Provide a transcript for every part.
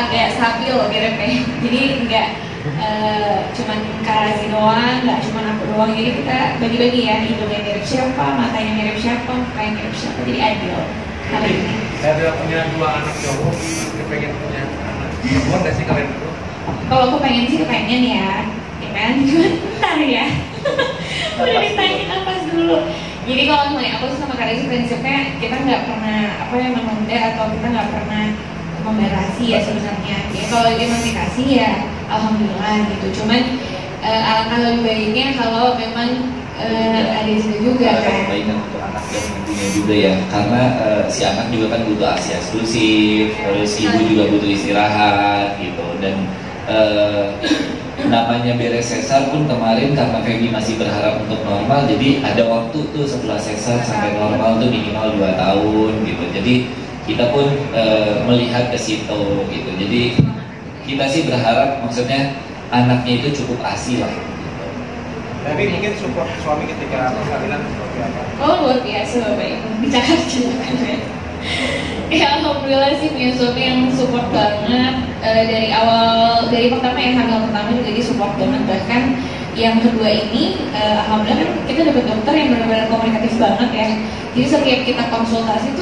agak stabil kirimnya. Jadi nggak cuman Karazi doang, nggak cuman aku doang. Jadi kita bagi-bagi ya, hidungnya mirip siapa, matanya mirip siapa, mukanya mirip siapa. Jadi adil hari ini. Saya punya 2 anak cowok, kepengen punya anak perempuan nggak sih kalian itu? Kalau aku pengen sih kepengen ya kan? Cuman ntar ya. Udah ditanya nafas dulu. Jadi kalau misalnya aku sama Karazi prinsipnya kita nggak pernah menunda atau kita nggak pernah membatasi ya sebenarnya. Jadi kalau dia masih kasih ya alhamdulillah gitu. Cuman alangkah lebih baiknya kalau memang ada juga kan. Kebaikan untuk anak dan ibunya juga ya, karena si anak juga kan butuh ASI eksklusif, terus ibu juga butuh istirahat gitu. Dan namanya beres sesar pun kemarin karena Feby masih berharap untuk normal, jadi ada waktu tuh setelah sesar sampai normal tuh minimal 2 tahun gitu. Jadi kita pun melihat ke situ gitu. Jadi kita sih berharap maksudnya anaknya itu cukup ASI lah gitu. Tapi mungkin support suami ketika persalinan seperti apa? Oh luar biasa Bapak Ibu, bicara kan. Ya alhamdulillah sih punya suami yang support banget dari awal, dari pertama yang hamil pertama juga dia support banget. Bahkan yang kedua ini alhamdulillah kan kita dapat dokter yang benar-benar komunikatif banget ya. Jadi setiap kita konsultasi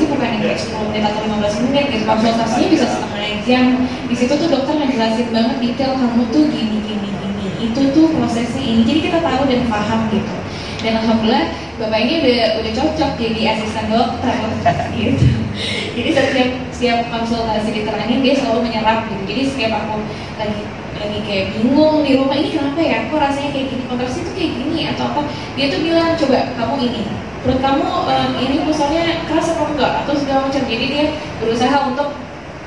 bukan yang kayak 10 menit atau 15 menit gitu. Konsultasinya bisa setengah jam. Di situ tuh dokter ngejelasin banget detail, kamu tuh gini, itu tuh prosesnya ini. Jadi kita tahu dan paham gitu. Dan alhamdulillah bapak ini udah cocok jadi asisten dokter gitu. Jadi setiap konsultasi diterangin dia selalu menyerap gitu. Jadi setiap aku lagi kayak bingung di rumah, ini kenapa ya, kok rasanya kayak gini, kontrasi itu kayak gini atau apa, dia tuh bilang coba kamu ini, perut kamu ini pusatnya keras apa enggak atau segala macam. Jadi dia berusaha untuk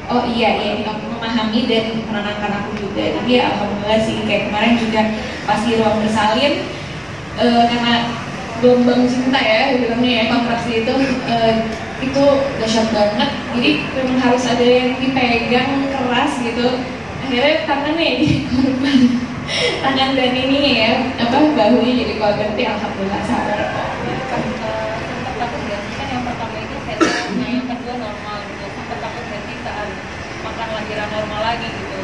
oh iya ini aku memahami dan menenangkan aku juga. Jadi ya alhamdulillah sih, kayak kemarin juga pas di ruang bersalin karena gelombang cinta ya bilangnya ya, kontraksi itu dahsyat banget. Jadi memang harus ada yang dipegang keras gitu. Akhirnya tangannya jadi korban, tangan dan ini ya bahunya jadi korban. Tapi alhamdulillah sadar kok. Sempat takut gak sih, kan yang pertama itu fetal, nah yang kedua normal gitu. Sempat takut gak sih saat makan lahiran normal lagi gitu?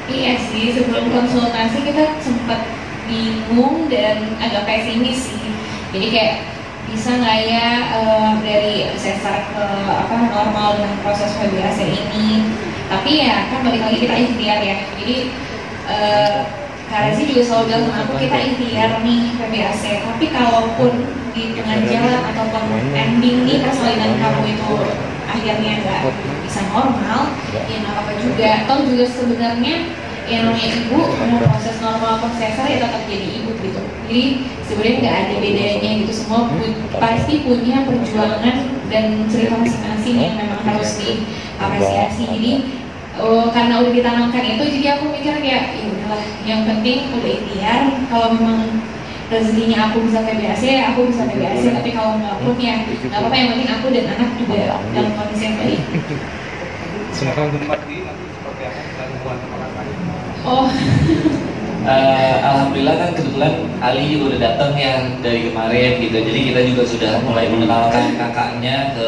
Iya sih, sebelum konsultasi kita sempat bingung dan agak pesimis sih. Jadi kayak bisa nggak ya dari sesar ke normal dengan proses PBAC ini. Tapi ya kan balik lagi kita ikhtiar ya. Jadi Karazi juga selalu bilang sama aku, kita ikhtiar nih PBAC. Tapi kalaupun di tengah jalan ataupun ending nih persalinan kamu itu akhirnya nggak bisa normal, ya nggak apa-apa juga. Atau juga sebenarnya yang namanya ibu mau proses normal atau sesar ya tetap jadi ibu gitu. Jadi sebenarnya nggak ada bedanya gitu. Semua pasti punya perjuangan dan cerita masing-masing yang memang harus diapresiasi. Jadi karena udah ditanamkan itu, jadi aku mikir ya udahlah, yang penting udah ikhtiar. Kalau memang rezekinya aku bisa PBAC, aku bisa PBAC. Tapi kalau nggak pun ya nggak apa-apa, yang penting aku dan anak juga dalam kondisi yang baik. Semoga tempat ini nanti seperti apa kita hubungan sama orang lain. Oh. Alhamdulillah kan kebetulan Ali juga udah datang ya dari kemarin gitu. Jadi kita juga sudah mulai mengenalkan kakaknya ke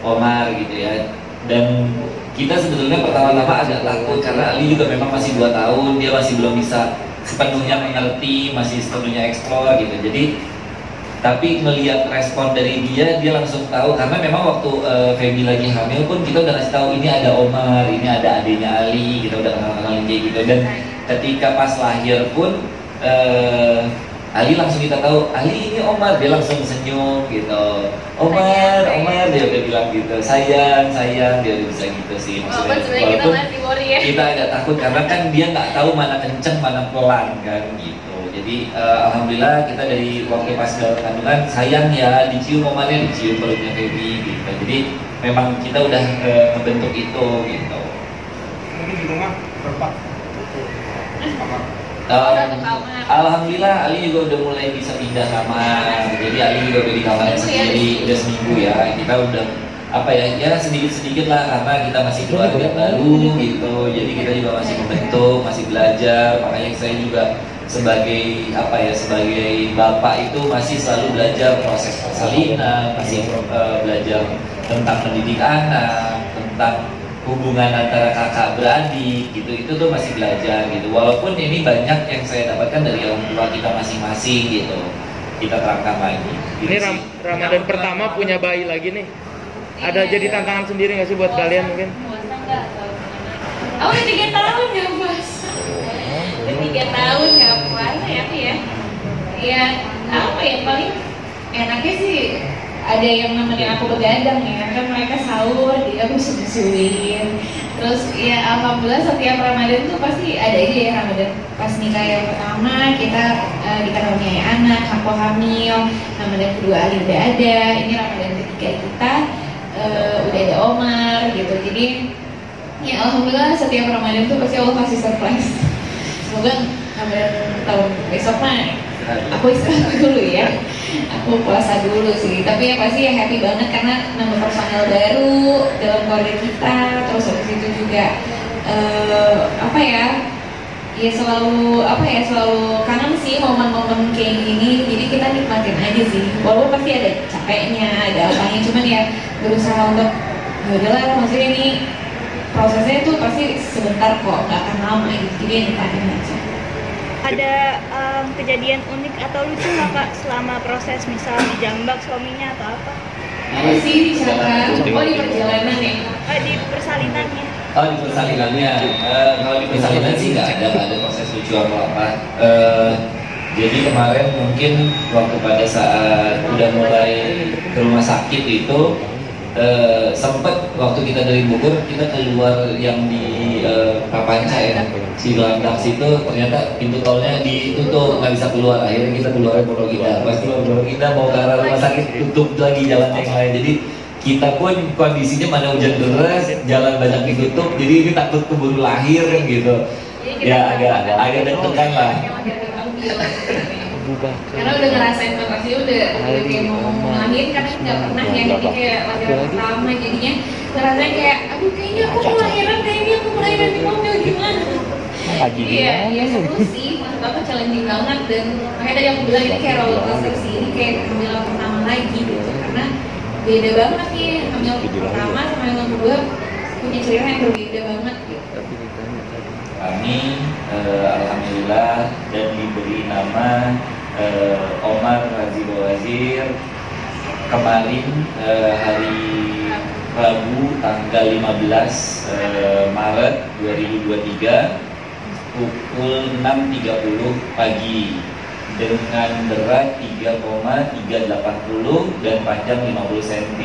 Omar gitu ya. Dan kita sebetulnya pertama-tama agak takut karena Ali juga memang masih 2 tahun, dia masih belum bisa sepenuhnya mengerti, masih sepenuhnya explore gitu. Jadi tapi melihat respon dari dia langsung tahu, karena memang waktu Feby lagi hamil pun kita udah kasih tahu ini ada Omar, ini ada adiknya Ali, kita udah kenal-kenalin kayak gitu. Dan ketika pas lahir pun Ali langsung kita tahu, Ali ini Omar, dia langsung senyum gitu. Omar, dia udah bilang gitu, sayang, dia udah bisa gitu sih. Maksudnya Walaupun kita agak takut karena kan dia nggak tahu mana kenceng, mana pelan kan gitu. Jadi alhamdulillah kita dari waktu pas dalam kandungan, sayang ya, dicium Omarnya, dicium perutnya Feby gitu. Jadi memang kita udah membentuk itu gitu. Mungkin di rumah berapa? Alhamdulillah Ali juga udah mulai bisa pindah kamar. Jadi Ali juga udah di kamarnya sendiri udah seminggu ya. Kita udah ya sedikit-sedikit lah, karena kita masih keluarga baru gitu. Jadi kita juga masih membentuk, masih belajar. Makanya saya juga sebagai sebagai bapak itu masih selalu belajar proses persalinan, masih belajar tentang mendidik anak, tentang hubungan antara kakak beradik gitu, itu tuh masih belajar gitu. Walaupun ini banyak yang saya dapatkan dari orang tua kita masing-masing gitu, kita terangkan lagi gitu Ini sih. Ramadan pertama punya bayi lagi nih. Ada jadi tantangan sendiri nggak sih buat kalian mungkin? Puasa nggak kalau gimana? Oh, udah 3 tahun nggak puasa. Udah 3 tahun nggak puasa ya, Pi, ya. Ya, apa ya, paling enaknya sih ada yang nemenin aku begadang ya, kan mereka sahur, jadi aku susuin. Terus ya alhamdulillah setiap Ramadan tuh pasti ada aja ya Ramadan. Pas nikah yang pertama kita dikaruniai anak, aku hamil. Ramadan kedua Ali udah ada, ini Ramadan ketiga kita udah ada Omar gitu. Jadi ya alhamdulillah setiap Ramadan tuh pasti Allah kasih surprise. Semoga Ramadan tahun besok mah aku istirahat dulu ya, aku puasa dulu sih. Tapi yang pasti ya happy banget karena nambah personel baru dalam keluarga kita. Terus habis itu juga apa ya selalu kangen sih momen-momen kayak gini. Jadi kita nikmatin aja sih, walaupun pasti ada capeknya, ada apanya, cuman ya berusaha untuk ya udahlah, maksudnya ini prosesnya tuh pasti sebentar kok, nggak akan lama gitu. Jadi ya nikmatin aja. Ada kejadian unik atau lucu nggak Kak selama proses misal dijambak suaminya atau apa? Ada sih di sana, oh di perjalanan ya? Di persalinannya. Oh, di persalinannya, kalau di persalinan sih nggak ada proses lucu atau apa. Jadi kemarin mungkin waktu pada saat udah mulai ke rumah sakit itu sempet waktu kita dari Bogor kita keluar yang di Papanca ya, si Gelandak situ ternyata pintu tolnya ditutup, nggak bisa keluar. Akhirnya kita keluar Pondok Indah. Pas keluar Pondok Indah mau ke arah rumah sakit tutup lagi jalan yang lain. Jadi kita pun kondisinya mana hujan deras, jalan banyak ditutup, jadi ini takut keburu lahir kan gitu. Ya agak deg-degan lah. Karena udah ngerasain bakasnya udah kayak mau ngelahirin karena nggak pernah ya, jadi kayak lahiran pertama jadinya ngerasain kayak aduh kayaknya aku melahiran di mobil gimana. Iya seru sih, maksud aku challenging banget. Dan makanya tadi aku bilang ini kayak roller coaster sih, ini kayak kehamilan pertama lagi gitu, karena beda banget nih hamil pertama sama hamil kedua, punya cerita yang berbeda banget gitu. Kami alhamdulillah dan diberi nama Omar Razi Bawazir kemarin hari Rabu tanggal 15 Maret 2023 pukul 6.30 pagi dengan berat 3,380 dan panjang 50 cm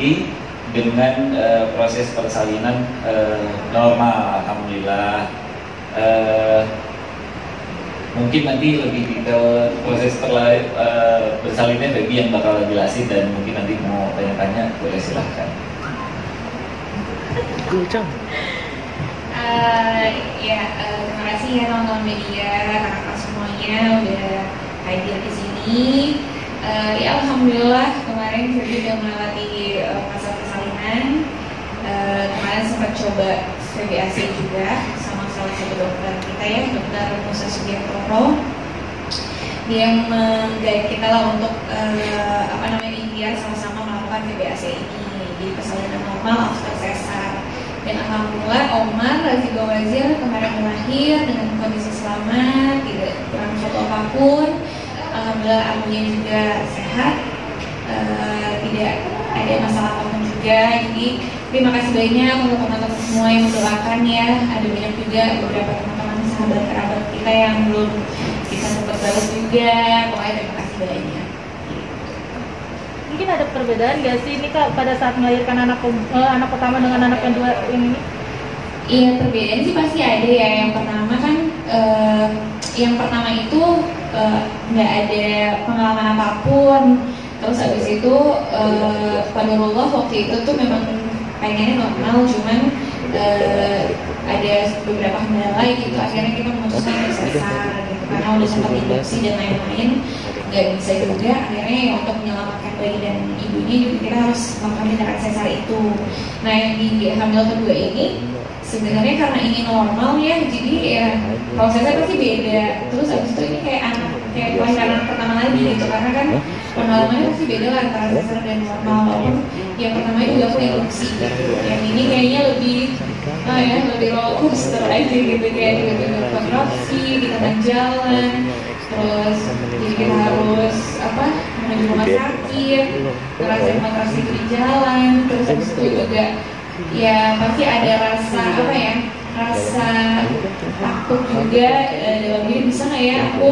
dengan proses persalinan normal alhamdulillah. Mungkin nanti lebih detail proses bersalinnya Baby yang bakal jelasin, dan mungkin nanti mau tanya-tanya boleh silahkan. Terima kasih ya teman-teman media, kakak-kakak semuanya udah hadir di sini. Ya alhamdulillah kemarin saya udah melewati masa persalinan. Kemarin sempat coba VBAC juga sama salah satu dokter kita ya, Dokter Musa Sugiantoro. Dia yang meng-guide kita lah untuk ikhtiar sama-sama melakukan VBAC ini. Jadi persalinan normal after sesar. Dan alhamdulillah Omar Razi Bawazir kemarin lahir dengan kondisi selamat, tidak kurang suatu apapun. Alhamdulillah abunya juga sehat, tidak ada masalah apapun juga. Jadi terima kasih banyak untuk teman-teman semua yang mendoakan ya. Ada banyak juga beberapa teman-teman sahabat kerabat kita yang belum kita sempat balas juga. Pokoknya terima kasih banyak. Mungkin ada perbedaan nggak sih ini Kak pada saat melahirkan anak pertama dengan anak kedua ini? Iya, perbedaan sih pasti ada ya. Yang pertama kan yang pertama itu nggak ada pengalaman apapun. Terus habis itu qadarullah waktu itu tuh memang pengennya normal, cuman ada beberapa kendala gitu. Akhirnya kita memutuskan untuk sesar gitu, karena udah sempat induksi dan lain-lain nggak bisa juga. Akhirnya ya untuk menyelamatkan bayi dan ibunya juga kita harus melakukan tindakan sesar itu. Nah yang di hamil kedua ini sebenarnya karena ini normal ya, jadi ya prosesnya pasti beda. Terus habis itu ini kayak kelahiran anak pertama lagi gitu, karena kan pengalamannya pasti beda lah antara sesar dan normal. Walaupun yang pertama juga aku induksi gitu. Yang ini kayaknya lebih ya lebih roller coaster aja gitu, kayak tiba-tiba fotografi di tengah jalan, terus jadi kita harus menuju rumah sakit, ngerasain kontraksi di jalan, terus habis itu juga ya pasti ada rasa rasa takut juga dalam diri, bisa nggak ya aku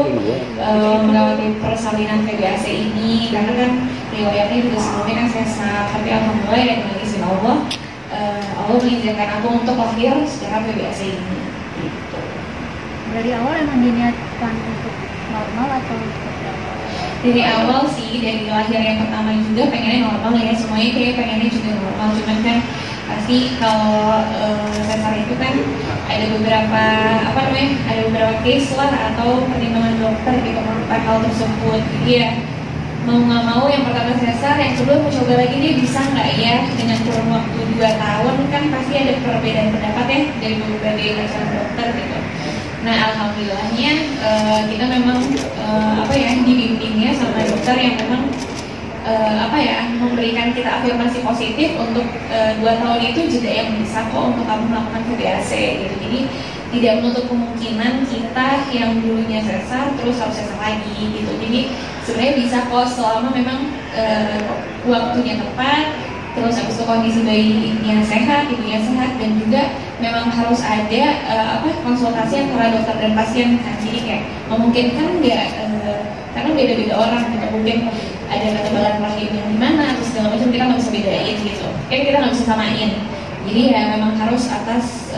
melewati persalinan PBAC ini, karena kan riwayatnya juga sebelumnya kan sesar, tapi alhamdulillah ya dengan izin Allah Allah mengizinkan aku untuk lahir secara PBAC ini. Dari awal emang diniatkan untuk normal atau dari awal sih, dari lahir yang pertama juga pengennya normal ya, semuanya kayak pengennya juga normal, cuman kan pasti kalau sesar itu kan ada beberapa ada beberapa case lah atau pertimbangan dokter gitu tentang hal tersebut. Jadi ya mau nggak mau yang pertama sesar, yang kedua mau coba lagi dia bisa nggak ya dengan kurun waktu 2 tahun, kan pasti ada perbedaan pendapat ya dari berbagai macam dokter gitu. Nah alhamdulillahnya kita memang dibimbingnya sama dokter yang memang memberikan kita afirmasi positif untuk 2 tahun itu jeda yang bisa kok untuk kamu melakukan PBAC gitu. Jadi tidak menutup kemungkinan kita yang dulunya sesar terus harus sesar lagi gitu. Jadi sebenarnya bisa kok selama memang waktunya tepat, terus habis itu kondisi bayinya sehat, ibunya sehat, dan juga memang harus ada konsultasi antara dokter dan pasien kan. Jadi kayak memungkinkan nggak, karena beda-beda orang gitu, mungkin ada ketebalan rahim yang gimana atau segala macam, kita nggak bisa bedain gitu, kita nggak bisa samain. Jadi ya memang harus atas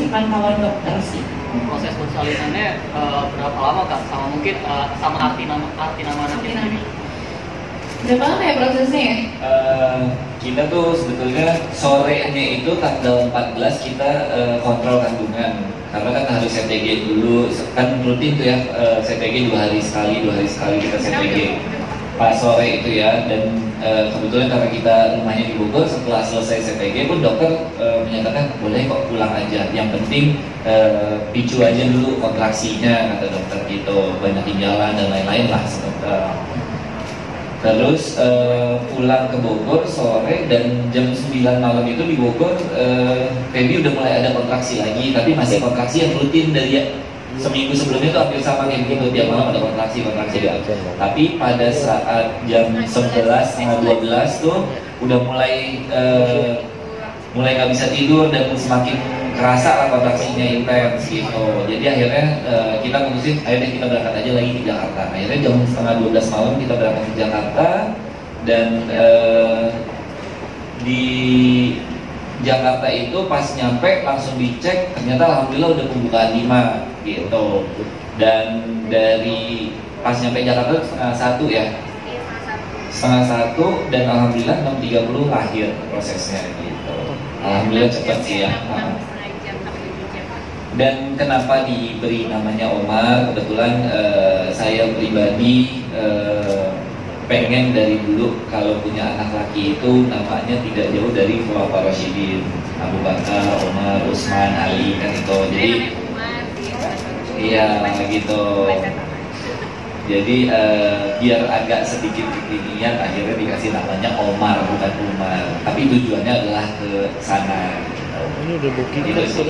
pantauan dokter sih. Proses persalinannya berapa lama Kak? Sama mungkin sama arti nama anaknya sendiri. Berapa lama ya prosesnya ya? Kita tuh sebetulnya sorenya itu tanggal 14 kita kontrol kandungan, karena kan harus CTG dulu, kan rutin tuh ya, CTG 2 hari sekali kita CTG pas sore itu ya. Dan kebetulan karena kita rumahnya di Bogor, setelah selesai CTG pun dokter menyatakan boleh kok pulang aja, yang penting picu aja dulu kontraksinya, kata dokter gitu, banyakin jalan dan lain-lain lah. Terus pulang ke Bogor sore, dan jam 9 malam itu di Bogor Feby udah mulai ada kontraksi lagi, tapi masih kontraksi yang rutin dari seminggu sebelumnya tuh hampir sama kayak gitu, tiap malam ada kontraksi ya. Tapi pada saat jam 11:30 tuh udah mulai nggak bisa tidur dan semakin kerasa lah kontraksinya intens gitu. Jadi akhirnya kita mutusin, akhirnya kita berangkat aja lagi ke Jakarta. Akhirnya jam 11:30 malam kita berangkat ke Jakarta, dan di Jakarta itu pas nyampe langsung dicek, ternyata alhamdulillah udah pembukaan 5 gitu. Dan dari pas nyampe Jakarta setengah 1 ya, setengah 1, dan alhamdulillah 6.30 lahir prosesnya gitu. Alhamdulillah cepat sih ya. Dan kenapa diberi namanya Omar? Kebetulan saya pribadi pengen dari dulu kalau punya anak laki itu namanya tidak jauh dari Khulafaur Rasyidin, Abu Bakar, Umar, Utsman, Ali, kan itu. Jadi iya gitu. Jadi biar agak sedikit kekinian, akhirnya dikasih namanya Omar bukan Umar. Tapi tujuannya adalah ke sana. Ini udah booking gitu sih,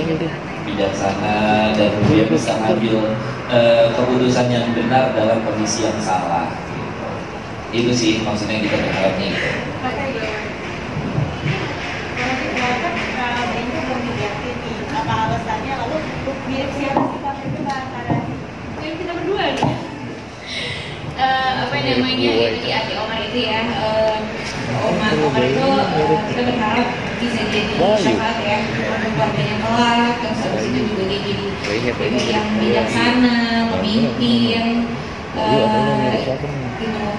bijaksana, dan dia bisa ambil keputusan yang benar dalam kondisi yang salah. Itu sih maksudnya kita berharapnya itu. Apa alasannya, lalu mirip siapa sih Kak itu antara yang kita berdua nih? Itu di hati Omar itu ya, Omar itu kita berharap bisa jadi syafaat ya untuk keluarganya kelak, terus habis itu juga dia jadi yang bijaksana, pemimpin,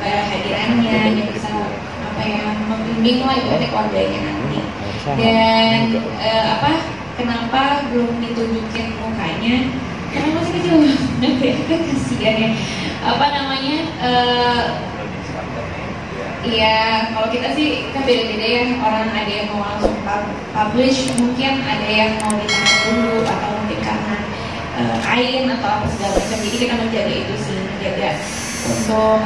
kayak hadirannya dia bisa membimbing lah ibaratnya keluarganya nanti. Dan kenapa belum ditunjukin mukanya? Karena masih kecil banget ya, kan kasihan ya. Iya, kalau kita sih kan beda-beda ya, orang ada yang mau langsung publish, mungkin ada yang mau ditahan dulu, atau mungkin karena kain atau apa segala macam. Jadi kita menjaga itu sih, menjaga untuk